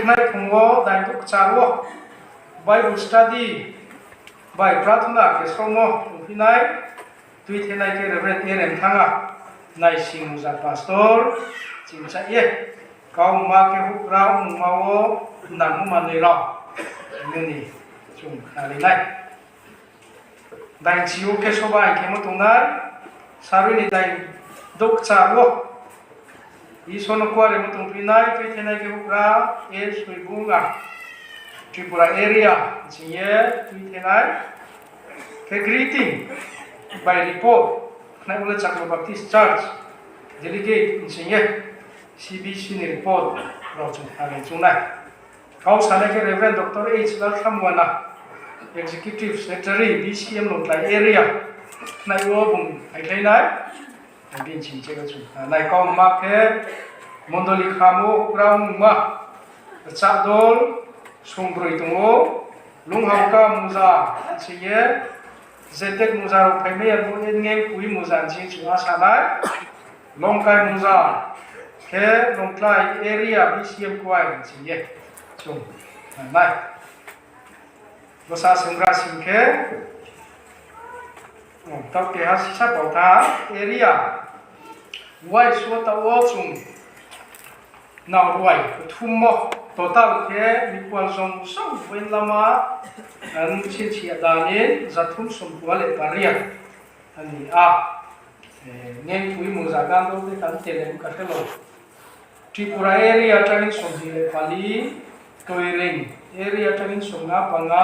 thenai thungo dai duk charwo Bible study by Pratuna ke somo thinai tui thenai ke reverend erem thanga nai sing za pastor chimcha ye kau ma ke hukra mawo nang mani ra ni chung khali nai dai chiu ke sobai ke mo tungai saruni dai duk charwo Isono Kuaremo tung pinai tui thenai ke hukra e suibunga Tripura area jiye tui thenai ke greeting by report nai ula Chakma Baptist Church delegate jiye CBC ni report ro chung hale chung nai kau sane ke Reverend Dr. H. Lalthamwana Executive Secretary BCM LAWNGTLAI area nai wo bung ai khai nai bin chim che ga chung nai kau ma ke mondoli khamu ground ma chadol sumbroi tungo lunghauka muza chiye zetek muza pheme bu nge pui muza chi chunga sanai longkai muza ke LAWNGTLAI area BCM kwai chiye chung nai dosa Souhkra singke tau ke ha sisa pauta area wai suata wo chung now wai thumo total ke mikwal som som wen lama an chi chi adani zathum som wale paria ani a ngen pui mo zagan do de kan tele ka telo Tripura area training som le pali toiring area training som na panga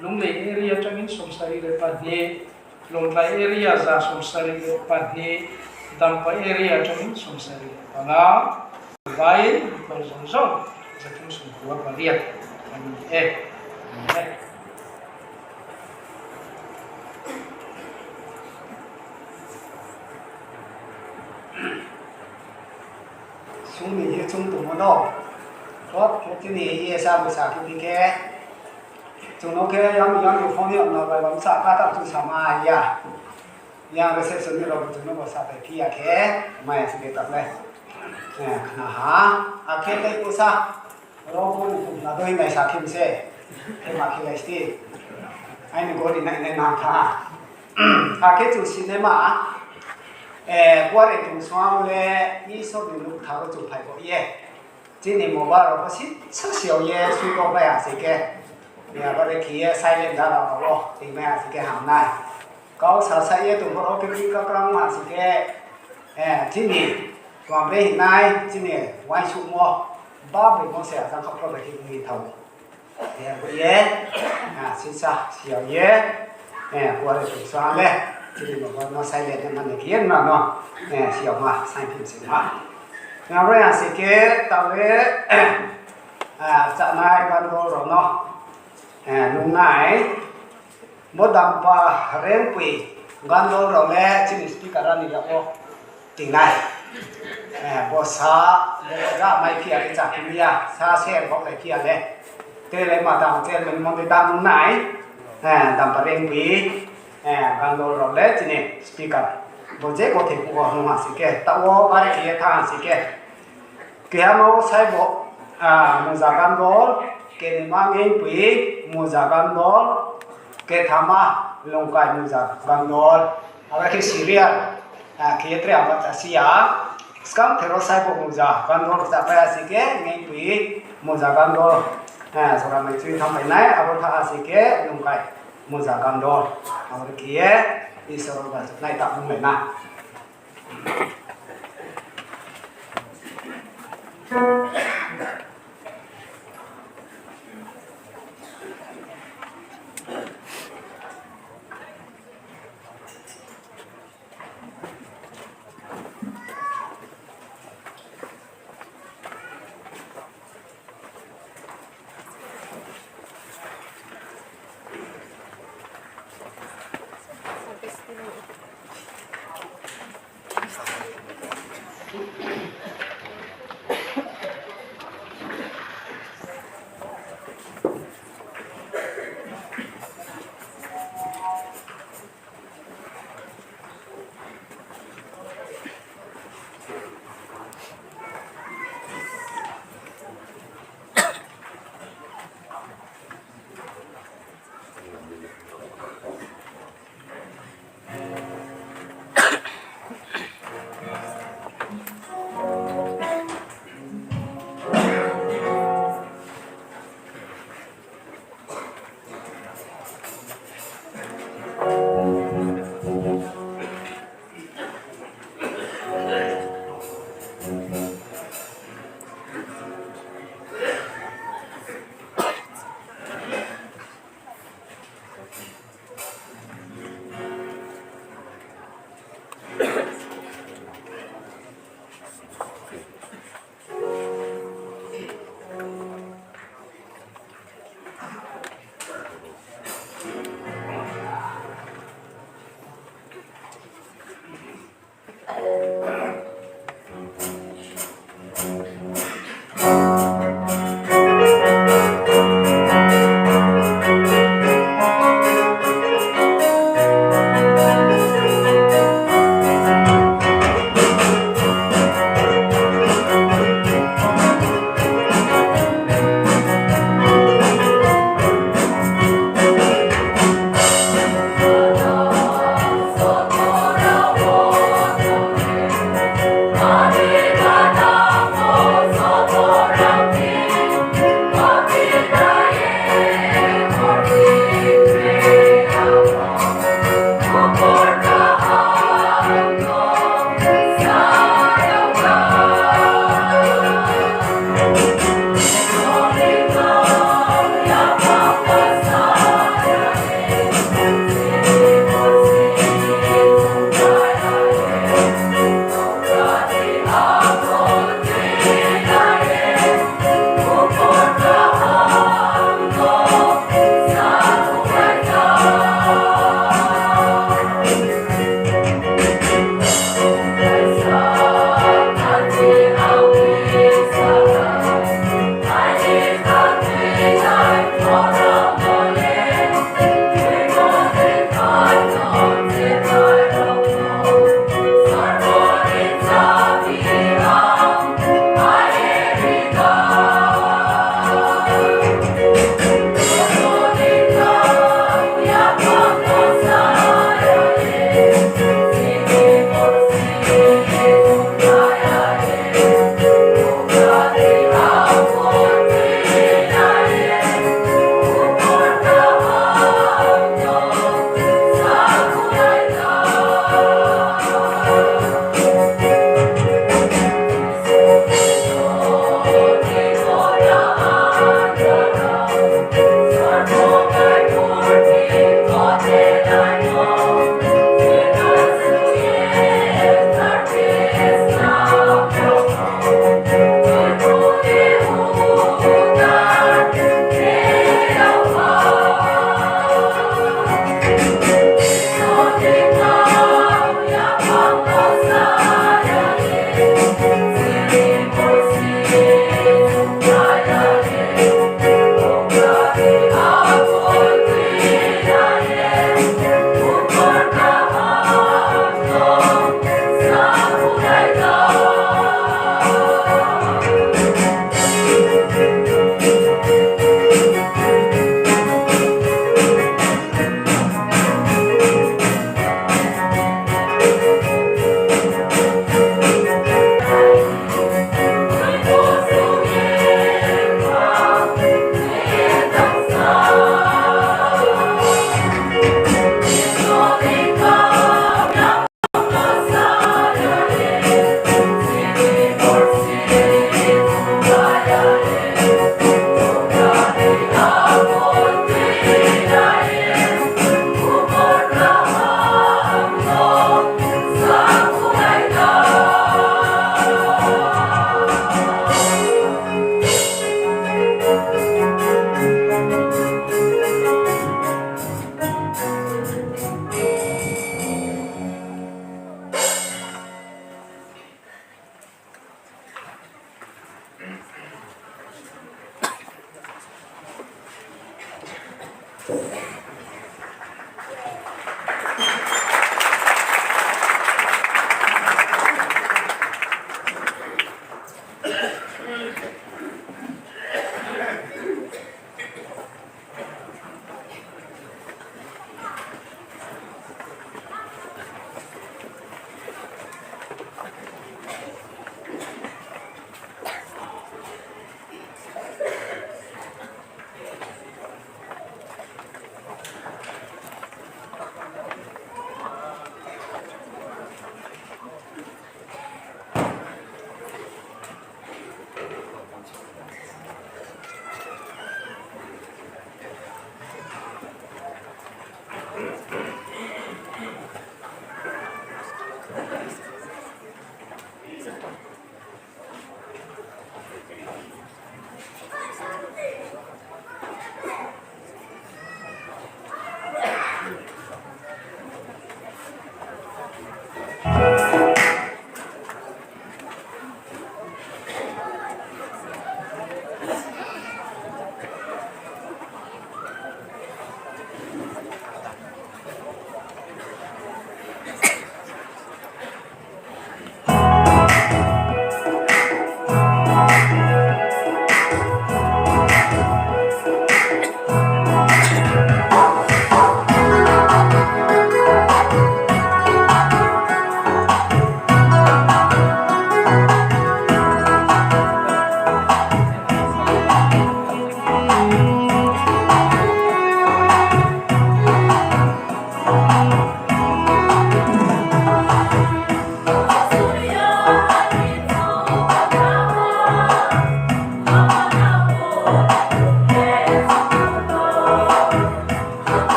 lunglei area training som sari le padhe LAWNGTLAI area za som sari le padhe dampa area training som sari le panga Vai bersongzong zatum semua bariat kami sung ni chung tu mo do ko ke ni ye sa bu sa ki ke chung no ke yam yu phong ni na ba ba sa ka ta tu sa ma ya ya reception ni ro tu no ba sa ta ki ya ke mai se ke ta le khana ha akhe tai ko sa ro ko ni na doi mai sa kim se ke ma ki lai sti ai ni go ni na na tha akhe chu cinema Kuare tu suam le ni so ni lu tha ro chu phai ko ye ji ni mo ba ro ko si sa xiao ye sui ko ba ya se ke ya ba de ki ye silent da ra ro ti ma ya se ke ham nai kau sa sa ye tu ro ke ki ka krang ma se ke ji ni toàn về hiện nay trên này quay xuống mua ba mươi con xe sang khắp các cái thị thầu thì em có nhé xin sa xỉu nhé qua đây cũng xóa đấy thì mà nó sai lệch cho mình kiến mà nó xỉu mà sai phim xỉu mà nào rồi sẽ kế tao về chợ này ban đầu rồi nó lúc này một đám pa rèn quỷ ban đầu rồi lẽ trên speaker ra này là tiếng này bố sa bố ra mai kia cái chặt kia sa xe có cái kia đấy thế lấy mà đam trên mình mong cái đam nãy đam phải đem quý gan đồ rồi đấy chứ này speaker bố dễ có thể của nó mà sẽ cái tao ba cái kia thang sẽ cái mà sai bộ mua giá gan đồ cái mà nghe quý mua giá gan đồ cái tham à LAWNGTLAI mua giá gan đồ cái Syria kia tre apa Asia sekarang terus saya pengusaha kantor saya asike ngengpi muza kantor seorang menteri sampai naik apa tak asike LAWNGTLAI muza kantor orang kia di seorang naik tak mungkin nah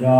Ya